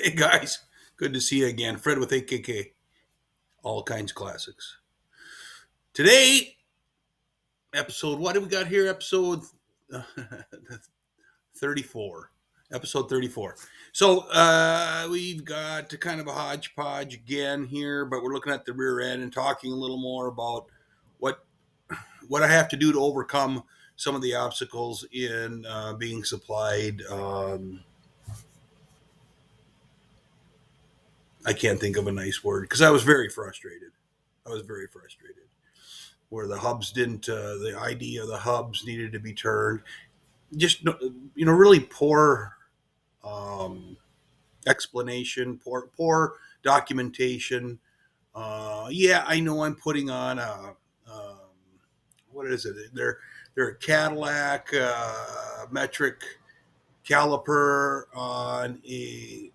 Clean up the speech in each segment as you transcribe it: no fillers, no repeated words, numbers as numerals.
Hey guys, good to see you again. Fred with AKK, all kinds of classics. Today, episode, what do we got here? Episode uh, 34. Episode 34. So we've got kind of a hodgepodge again here, but we're looking at the rear end and talking a little more about what what I have to do to overcome some of the obstacles in being supplied. I can't think of a nice word because I was very frustrated. I was very frustrated. Where the hubs didn't, the idea of the hubs needed to be turned. Just, really poor um, explanation, poor documentation. Yeah, I know I'm putting on what is it? They're a Cadillac metric caliper on a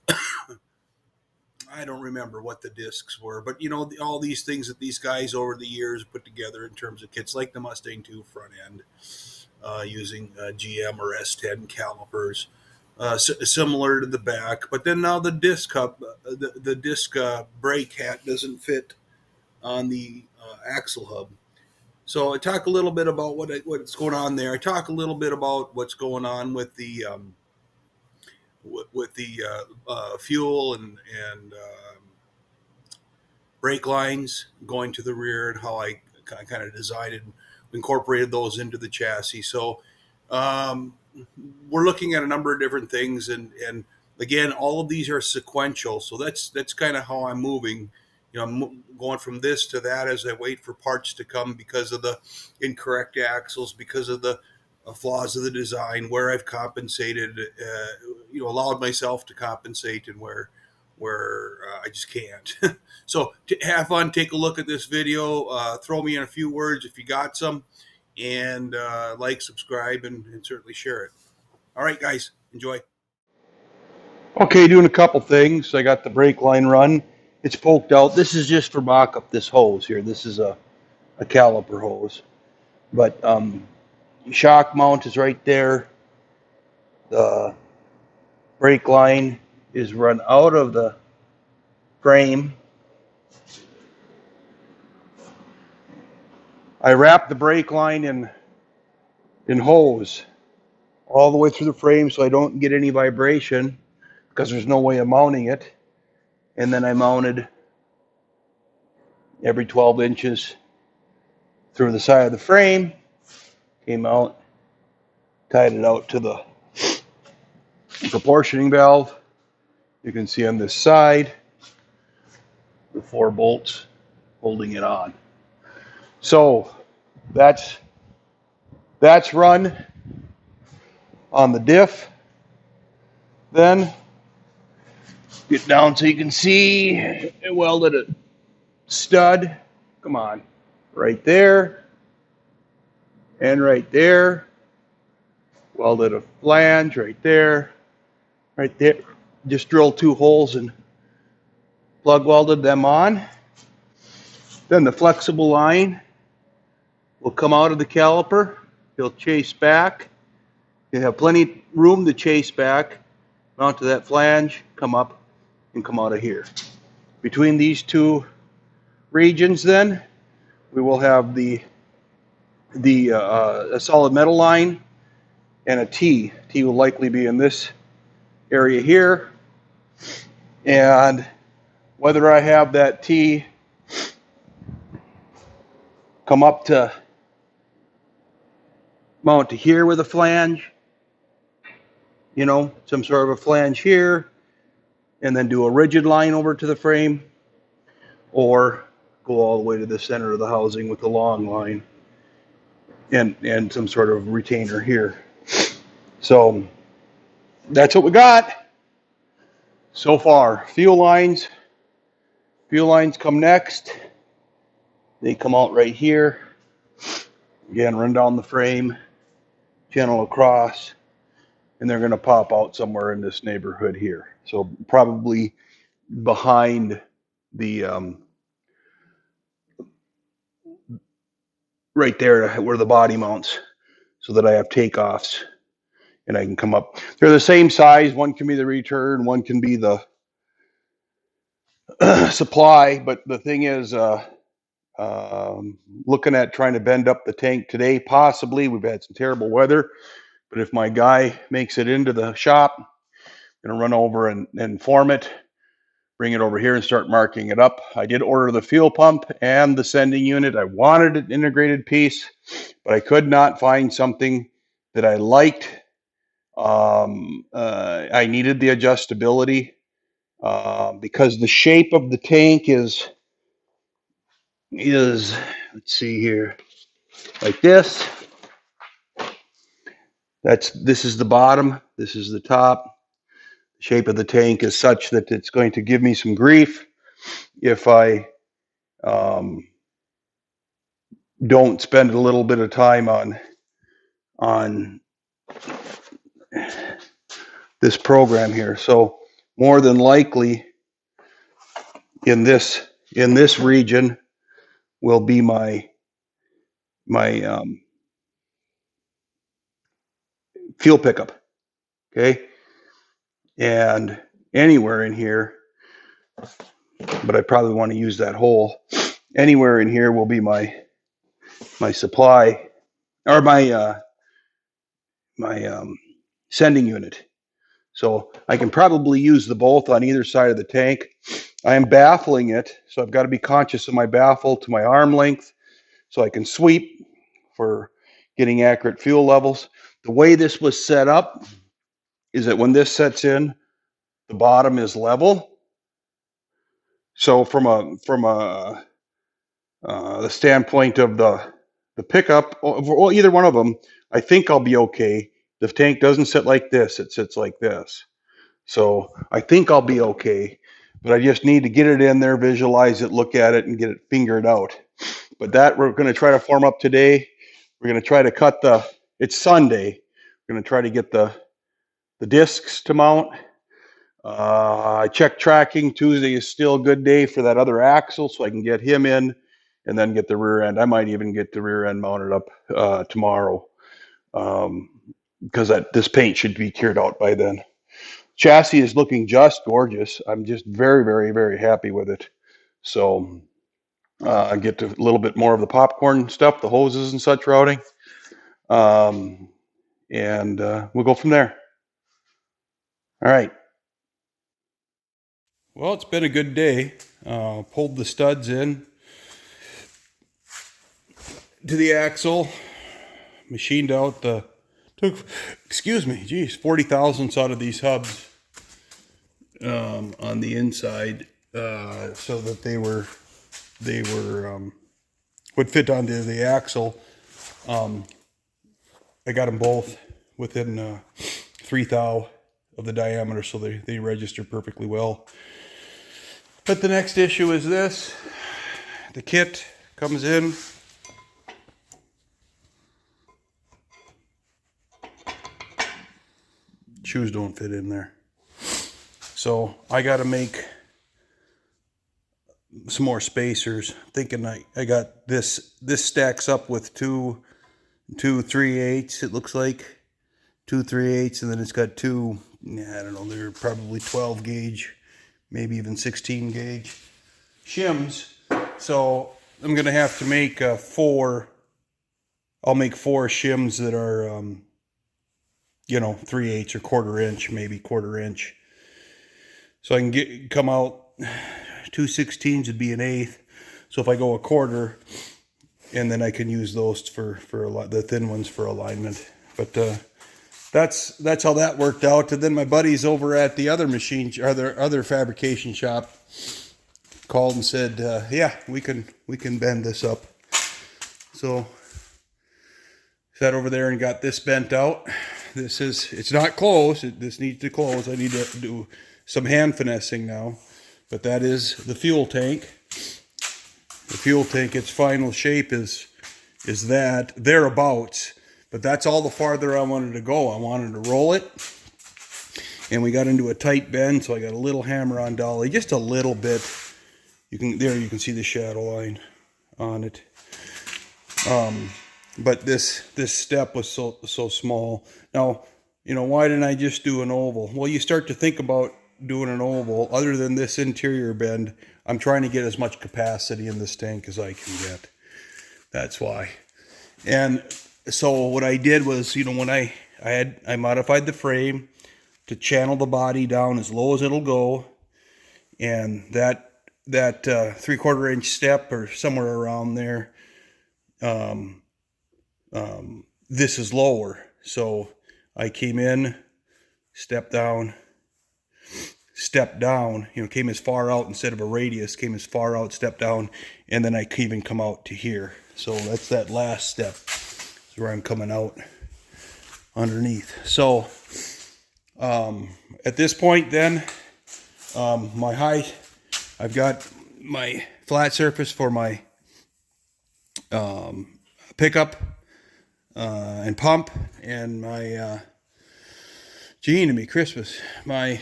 I don't remember what the discs were, but all these things that these guys over the years put together in terms of kits, like the Mustang 2 front end, using GM or S10 calipers, similar to the back. But then now the disc hub, the disc brake hat doesn't fit on the axle hub. So I talk a little bit about what's going on there. I talk a little bit about what's going on with the fuel and brake lines going to the rear and how I kind of designed and incorporated those into the chassis. So um, we're looking at a number of different things, and again, all of these are sequential. So that's kind of how I'm moving. I'm going from this to that as I wait for parts to come because of the incorrect axles, because of the flaws of the design, where I've compensated, allowed myself to compensate, and where I just can't. So have fun, take a look at this video, throw me in a few words if you got some, and like, subscribe, and certainly share it. All right, guys, enjoy. Okay, doing a couple things. I got the brake line run. It's poked out. This is just for mock up this hose here. This is a caliper hose. But shock mount is right there. The brake line is run out of the frame. I wrap the brake line in hose all the way through the frame so I don't get any vibration because there's no way of mounting it. And then I mounted every 12 inches through the side of the frame, came out, tied it out to the proportioning valve. You can see on this side the 4 bolts holding it on. So that's run on the diff. Then get down so you can see it welded a stud. Come on, right there and right there. Welded a flange right there, right there. Just drilled 2 holes and plug welded them on. Then the flexible line will come out of the caliper. He'll chase back. You have plenty room to chase back, mount to that flange, come up, and come out of here. Between these 2 regions, then we will have a solid metal line and a T. T will likely be in this area here, and whether I have that T come up to mount to here with a flange, some sort of a flange here, and then do a rigid line over to the frame, or go all the way to the center of the housing with the long line and some sort of retainer here. So that's what we got so far. Fuel lines come next. They come out right here. Again, run down the frame, channel across, and they're going to pop out somewhere in this neighborhood here. So probably behind the right there where the body mounts, so that I have takeoffs and I can come up. They're the same size. One can be the return, one can be the supply. But the thing is, looking at trying to bend up the tank today, possibly. We've had some terrible weather, but if my guy makes it into the shop, I'm gonna run over and form it, bring it over here and start marking it up. I did order the fuel pump and the sending unit. I wanted an integrated piece, but I could not find something that I liked. I needed the adjustability because the shape of the tank is let's see here, like this. This is the bottom. This is the top. The shape of the tank is such that it's going to give me some grief if I um, don't spend a little bit of time on this program here. So more than likely in this region will be my fuel pickup. Okay, and anywhere in here, but I probably want to use that hole. Anywhere in here will be my supply or my sending unit. So I can probably use the both on either side of the tank. I am baffling it, so I've got to be conscious of my baffle to my arm length so I can sweep for getting accurate fuel levels. The way this was set up is that when this sets in, the bottom is level. So from a the standpoint of the pickup, or either one of them, I think I'll be okay. The tank doesn't sit like this; it sits like this. So I think I'll be okay, but I just need to get it in there, visualize it, look at it, and get it fingered out. But that we're going to try to form up today. We're going to try to cut it's Sunday. We're going to try to get the discs to mount. I checked tracking. Tuesday is still a good day for that other axle, so I can get him in and then get the rear end. I might even get the rear end mounted up tomorrow because this paint should be cured out by then. Chassis is looking just gorgeous. I'm just very, very, very happy with it. So I get to a little bit more of the popcorn stuff, the hoses and such routing, and we'll go from there. All right. Well, it's been a good day. Pulled the studs in to the axle, machined out excuse me, geez, 40 thousandths out of these hubs on the inside so that they would fit onto the axle. I got them both within 3 thou of the diameter, so they register perfectly well. But the next issue is this. The kit comes in. Shoes don't fit in there. So I got to make some more spacers. Thinking I got this stacks up with two 3/8, it looks like. 2 3/8, and then it's got two, I don't know, they're probably 12 gauge, maybe even 16 gauge shims. So I'm going to have to make I'll make 4 shims that are, 3/8 or 1/4 inch, maybe 1/4 inch. So I can come out 2/16 would be an 1/8. So if I go 1/4, and then I can use those for the thin ones for alignment. But that's how that worked out. And then my buddies over at the other other fabrication shop called and said, yeah, we can bend this up. So sat over there and got this bent out. It's not closed. This needs to close. I need to do some hand finessing now. But that is the fuel tank. The fuel tank, its final shape is that, thereabouts. But that's all the farther I wanted to go. I wanted to roll it. And we got into a tight bend, so I got a little hammer-on dolly, just a little bit. You can see the shadow line on it. But this step was so small. Now, why didn't I just do an oval? Well, you start to think about doing an oval, other than this interior bend, I'm trying to get as much capacity in this tank as I can get. That's why. And so what I did was, when I modified the frame to channel the body down as low as it'll go, and that 3/4 inch step or somewhere around there, this is lower. So I came in, stepped down, came as far out instead of a radius, came as far out, stepped down, and then I even come out to here. So that's that last step where I'm coming out underneath. So at this point then, I've got my flat surface for my pickup and pump, and my Christmas, my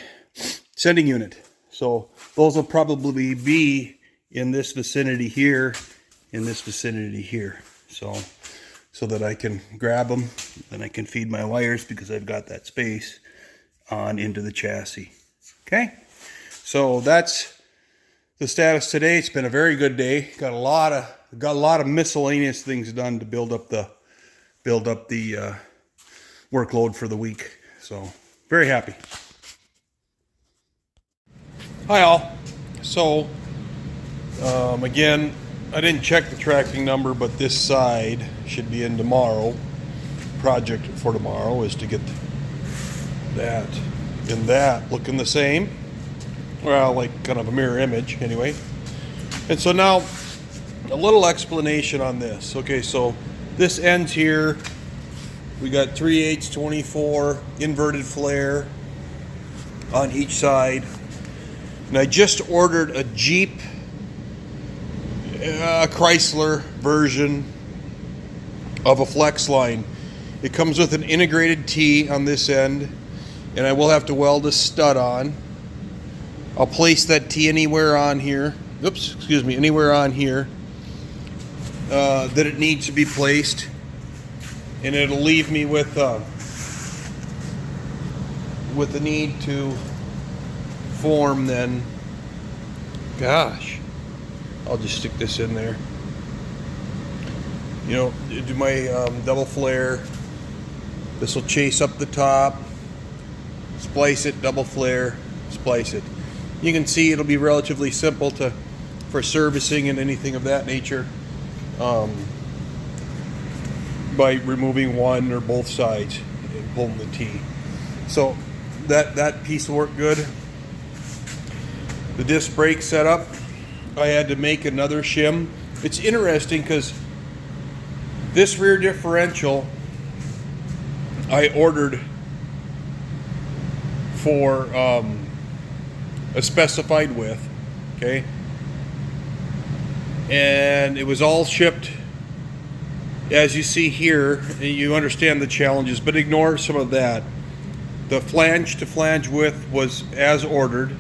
sending unit. So those will probably be in this vicinity here, so that I can grab them and I can feed my wires, because I've got that space on into the chassis. Okay, so that's the status today. It's been a very good day. Got a lot of miscellaneous things done to build up the workload for the week. So very happy. Hi all. So again, I didn't check the tracking number, but this side should be in tomorrow. Project for tomorrow is to get that and that looking the same. Well, like kind of a mirror image anyway. And so now a little explanation on this. Okay, so this ends here. We got 3/8 24 inverted flare on each side. And I just ordered a Jeep, Chrysler version of a flex line. It comes with an integrated T on this end, and I will have to weld a stud on. I'll place that T anywhere on here. Anywhere on here that it needs to be placed, and it'll leave me with the need to form then. Gosh, I'll just stick this in there. Do my double flare. This will chase up the top, splice it, double flare, splice it. You can see it'll be relatively simple for servicing and anything of that nature, by removing one or both sides and pulling the T. So that piece will work good. The disc brake setup, I had to make another shim. It's interesting because this rear differential I ordered for a specified width, okay? And it was all shipped, as you see here. You understand the challenges, but ignore some of that. The flange to flange width was as ordered,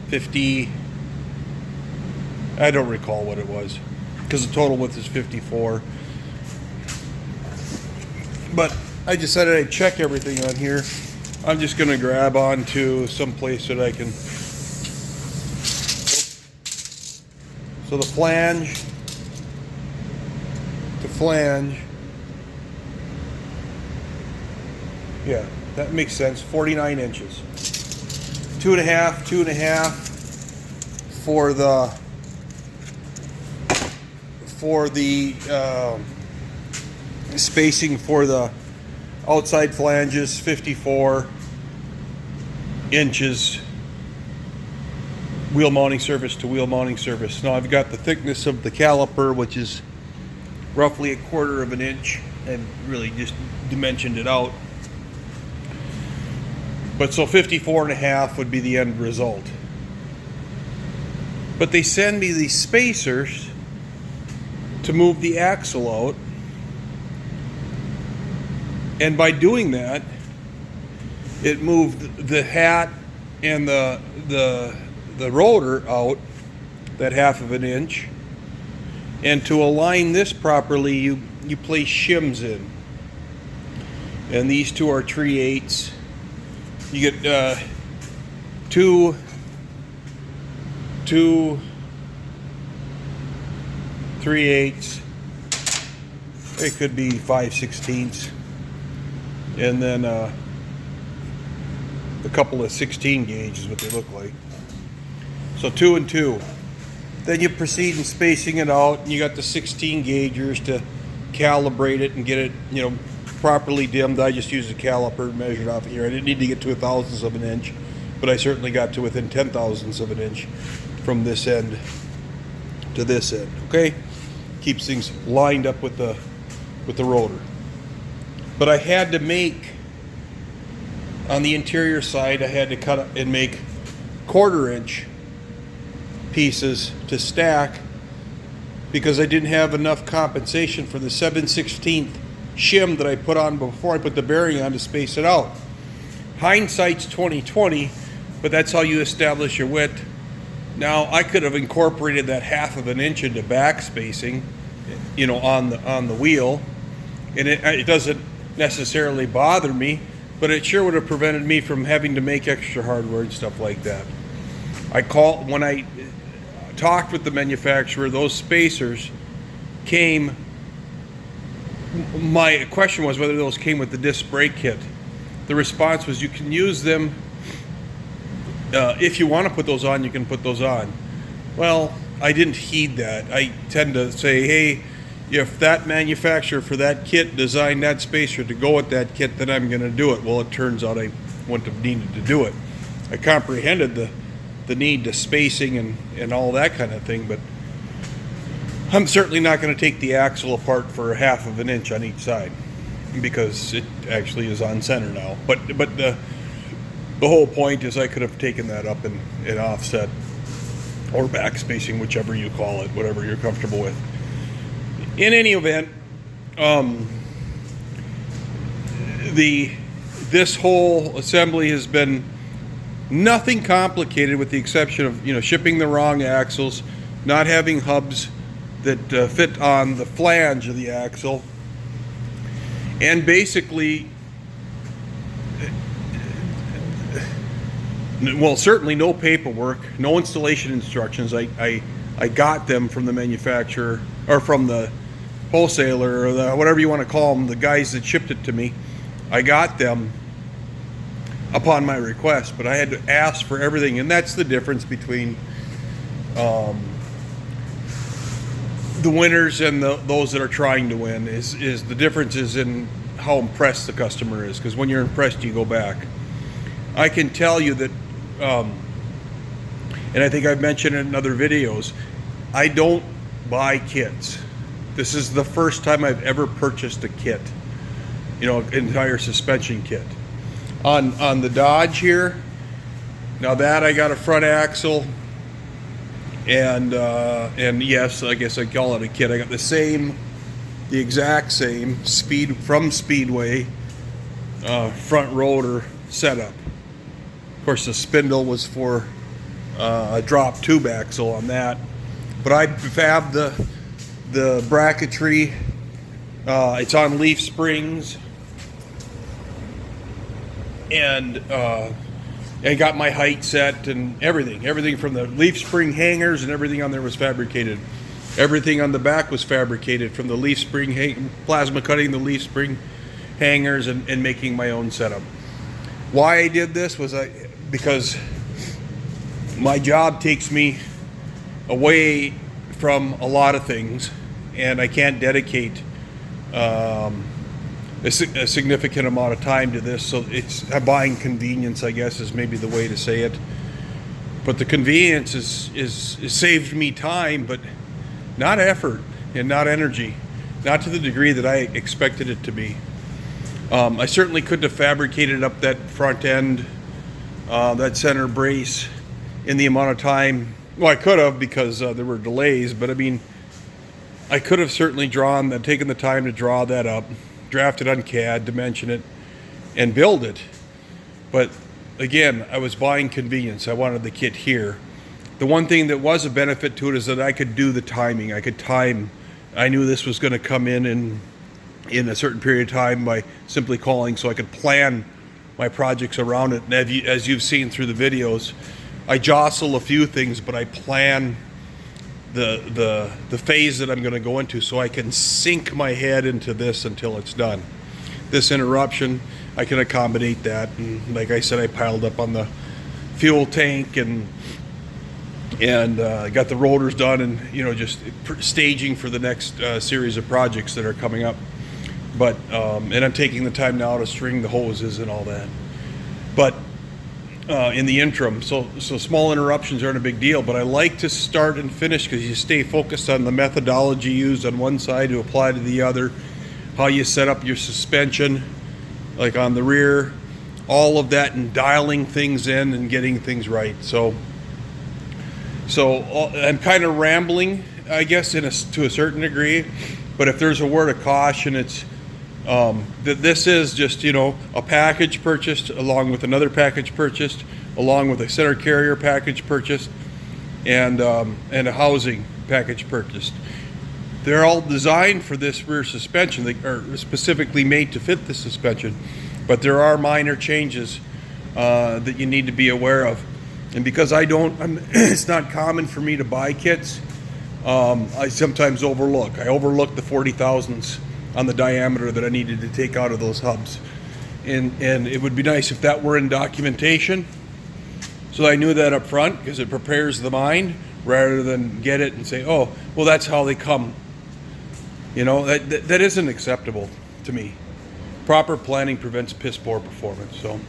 50, I don't recall what it was, because the total width is 54. But I decided I'd check everything on here. I'm just going to grab onto some place that I can. So the flange to flange, yeah, that makes sense. 49 inches. 2.5 for the spacing for the outside flanges. 54 inches wheel mounting surface to wheel mounting surface. Now I've got the thickness of the caliper, which is roughly 1/4 of an inch. I really just dimensioned it out. But so 54.5 would be the end result. But they send me these spacers to move the axle out. And by doing that, it moved the hat and the rotor out that 1/2 of an inch. And to align this properly, you place shims in. And these two are 3/8. You get 2 two 3/8, it could be 5/16, and then a couple of 16 gauge is what they look like. So 2 and 2. Then you proceed in spacing it out, and you got the 16 gaugers to calibrate it and get it, properly dimmed. I just used a caliper measured off here. I didn't need to get to 1/1000th of an inch, but I certainly got to within 10/1000ths of an inch from this end to this end. Okay, keeps things lined up with the rotor. But I had to make, on the interior side, I had to cut up and make 1/4 inch pieces to stack, because I didn't have enough compensation for the 7/16 shim that I put on before I put the bearing on to space it out. Hindsight's 20/20, but that's how you establish your width. Now I could have incorporated that 1/2 of an inch into back spacing, on the wheel, and it doesn't necessarily bother me, but it sure would have prevented me from having to make extra hardware and stuff like that. When I talked with the manufacturer, those spacers came. My question was whether those came with the disc brake kit. The response was you can use them. If you want to put those on, you can put those on. Well, I didn't heed that. I tend to say, hey, if that manufacturer for that kit designed that spacer to go with that kit, then I'm going to do it. Well, it turns out I wouldn't have needed to do it. I comprehended the need to spacing and all that kind of thing, but I'm certainly not going to take the axle apart for 1/2 of an inch on each side, because it actually is on center now. But the whole point is I could have taken that up and offset, or back spacing, whichever you call it, whatever you're comfortable with. In any event, this whole assembly has been nothing complicated, with the exception of shipping the wrong axles, not having hubs that fit on the flange of the axle, and basically, well, certainly no paperwork, no installation instructions. I got them from the manufacturer, or from the wholesaler, or whatever you want to call them, the guys that shipped it to me. I got them upon my request, but I had to ask for everything, and that's the difference between the winners and those that are trying to win. Is the difference is in how impressed the customer is, because when you're impressed, you go back. I can tell you that, and I think I've mentioned it in other videos, I don't buy kits. This is the first time I've ever purchased a kit, entire suspension kit. On the Dodge here, now that I got a front axle, and yes, I guess I call it a kit. I got the exact same from Speedway front rotor setup. Of course, the spindle was for a drop tube axle on that, but I fabbed the bracketry. It's on leaf springs, and I got my height set and everything from the leaf spring hangers, and everything on there was fabricated. Everything on the back was fabricated, from the leaf spring plasma cutting the leaf spring hangers and making my own setup. Why I did this was because my job takes me away from a lot of things, and I can't dedicate a significant amount of time to this, so I'm buying convenience, I guess, is maybe the way to say it. But the convenience is saved me time, but not effort and not energy, not to the degree that I expected it to be. I certainly couldn't have fabricated up that front end, that center brace, in the amount of time. Well, I could have, because there were delays, but I mean, I could have certainly taken the time to draw that up, draft it on CAD, dimension it, and build it. But again, I was buying convenience. I wanted the kit here. The one thing that was a benefit to it is that I could do the timing. I could time. I knew this was going to come in a certain period of time by simply calling, so I could plan my projects around it. And as you've seen through the videos, I jostle a few things, but I plan the phase that I'm going to go into so I can sink my head into this until it's done. This interruption, I can accommodate that. And like I said, I piled up on the fuel tank and got the rotors done, and just staging for the next series of projects that are coming up. But and I'm taking the time now to string the hoses and all that. But in the interim, so small interruptions aren't a big deal. But I like to start and finish because you stay focused on the methodology used on one side to apply to the other, how you set up your suspension, like on the rear, all of that, and dialing things in and getting things right. So I'm kind of rambling, I guess, to a certain degree. But if there's a word of caution, it's that this is just a package purchased along with another package purchased, along with a center carrier package purchased, and a housing package purchased. They're all designed for this rear suspension. They are specifically made to fit the suspension, but there are minor changes that you need to be aware of. And because it's not common for me to buy kits, I sometimes overlook. I overlook the 40 thousandths on the diameter that I needed to take out of those hubs. And it would be nice if that were in documentation, so I knew that up front, because it prepares the mind rather than get it and say, oh, well, that's how they come. That isn't acceptable to me. Proper planning prevents piss poor performance. So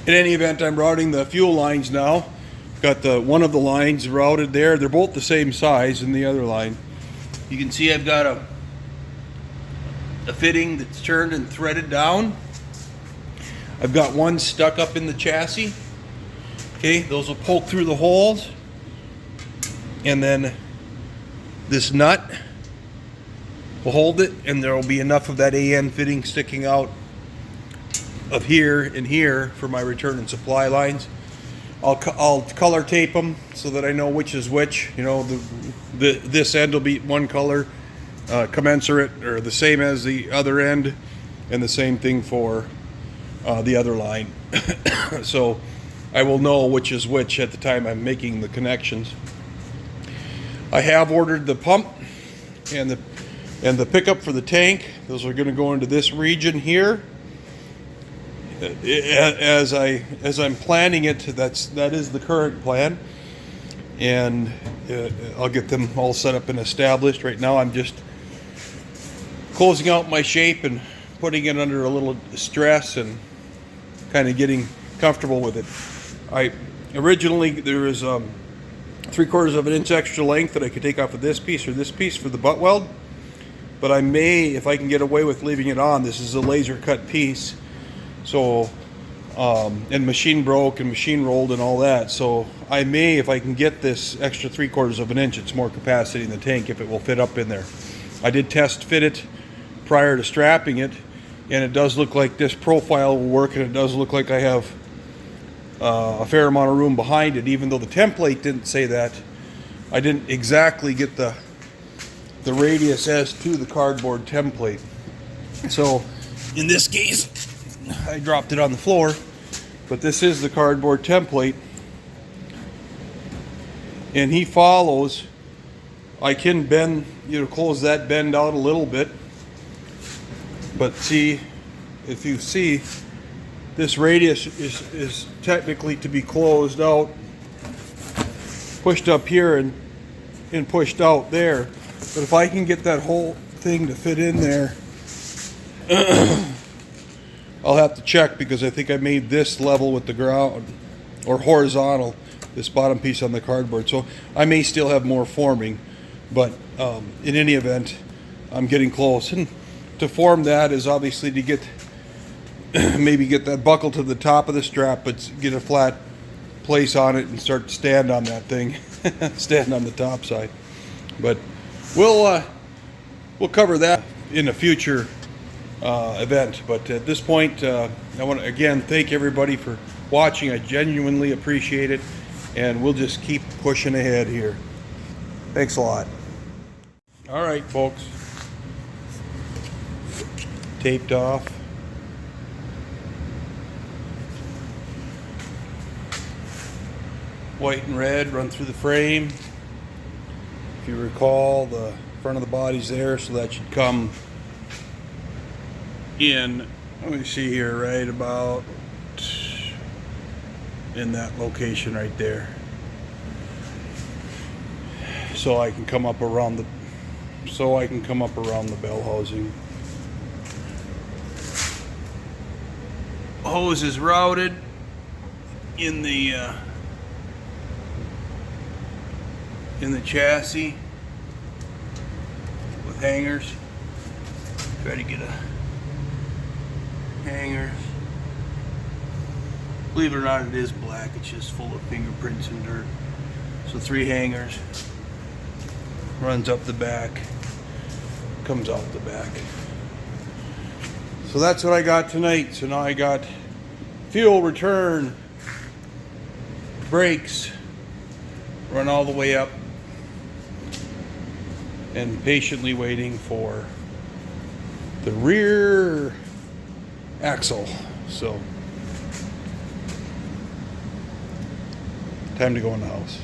in any event, I'm routing the fuel lines now. Got one of the lines routed there. They're both the same size in the other line. You can see I've got a fitting that's turned and threaded down. I've got one stuck up in the chassis. Okay, those will poke through the holes. And then this nut will hold it, and there will be enough of that AN fitting sticking out of here and here for my return and supply lines. I'll color tape them so that I know which is which. This end will be one color, commensurate or the same as the other end, and the same thing for the other line. So I will know which is which at the time I'm making the connections. I have ordered the pump and the pickup for the tank. Those are going to go into this region here. As I'm planning it, that is the current plan, and I'll get them all set up and established. Right now I'm just closing out my shape and putting it under a little stress and kind of getting comfortable with it. Originally there was 3/4 of an inch extra length that I could take off of this piece or this piece for the butt weld, but I may, if I can get away with leaving it on, this is a laser cut piece. So, and machine broke and machine rolled and all that. So I may, if I can get this extra 3/4 of an inch, it's more capacity in the tank if it will fit up in there. I did test fit it prior to strapping it, and it does look like this profile will work, and it does look like I have a fair amount of room behind it, even though the template didn't say that. I didn't exactly get the radius as to the cardboard template. So in this case, I dropped it on the floor, but this is the cardboard template, and he follows. I can bend, close that bend out a little bit, but see, if you see, this radius is technically to be closed out, pushed up here and pushed out there. But if I can get that whole thing to fit in there, I'll have to check, because I think I made this level with the ground, or horizontal, this bottom piece on the cardboard. So I may still have more forming, but in any event, I'm getting close. And to form that is obviously to get, maybe get that buckle to the top of the strap, but get a flat place on it and start to stand on that thing, stand on the top side. But we'll cover that in a future event. But at this point, I want to again thank everybody for watching. I genuinely appreciate it, and we'll just keep pushing ahead here. Thanks a lot. All right, folks, taped off. white and red run through the frame. If you recall, the front of the body's there, so that should come in, let me see here, right about in that location right there. So I can come up around the bell housing. Hose is routed in the chassis with hangers. Try to get a hanger. Believe it or not, it is black. It's just full of fingerprints and dirt. So 3 hangers. Runs up the back. Comes out the back. So that's what I got tonight. So now I got fuel return, brakes, run all the way up, and patiently waiting for the rear axle. So time to go in the house.